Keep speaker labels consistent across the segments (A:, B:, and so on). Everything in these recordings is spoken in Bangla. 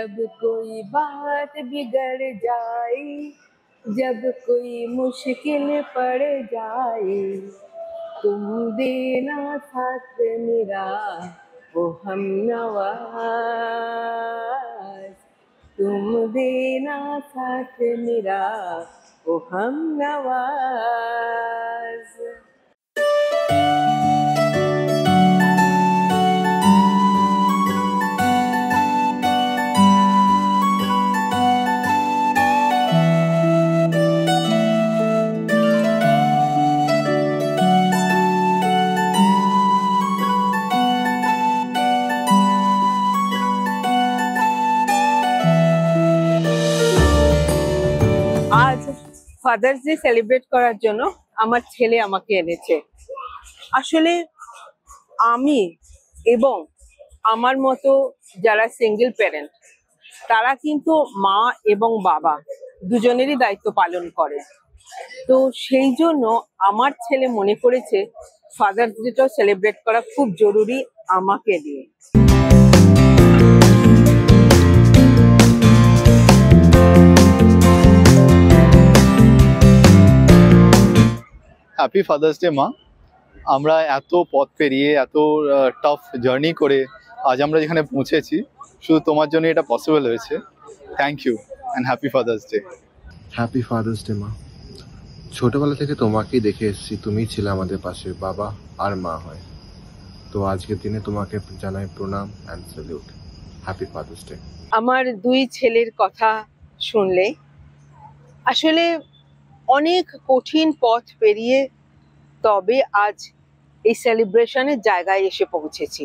A: जब कोई बात बिगड़ जाए, जब कोई मुश्किल पड़ जाए, तुम देना साथ मेरा ओ हमनवाज, तुम देना साथ मेरा ओ हमनवाज। আজ ফাদার্স ডে সেলিব্রেট করার জন্য আমার ছেলে আমাকে এনেছে। আসলে আমি এবং আমার মতো যারা সিঙ্গেল প্যারেন্ট তারা কিন্তু মা এবং বাবা দুজনেরই দায়িত্ব পালন করে। তো সেই জন্য আমার ছেলে মনে করেছে ফাদার্স ডেটাও সেলিব্রেট করা খুব জরুরি আমাকে দিয়ে।
B: হ্যাপি ফাদার্স ডে মা। আমরা এত পথ পেরিয়ে এত টাফ জার্নি করে আজ আমরা যেখানে পৌঁছেছি শুধু তোমার জন্য এটা পসিবল হয়েছে। Thank you and happy Father's Day.
C: Happy Father's Day মা। ছোটবেলা থেকে তোমাকেই দেখে এসেছি, তুমিই ছিলে আমাদের পাশে বাবা আর মা হয়। তো আজকের দিনে তোমাকে জানাই প্রণাম and salute. Happy Father's day.
A: আমার দুই ছেলের কথা শুনলে আসলে অনেক কঠিন পথ পেরিয়ে তবে আজ এই সেলিব্রেশনের জায়গায় এসে পৌঁছেছি।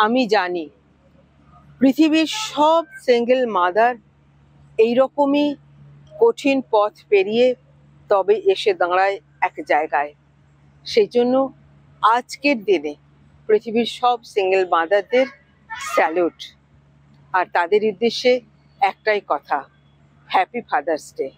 A: আমি জানি পৃথিবীর সব সিঙ্গেল মাদার এইরকমই কঠিন পথ পেরিয়ে তবে এসে দাঁড়ায় এক জায়গায়। সেই জন্য আজকের দিনে পৃথিবীর সব সিঙ্গেল মাদারদের স্যালুট। আর তাদের উদ্দেশ্যে একটাই কথা, হ্যাপি ফাদার্স ডে।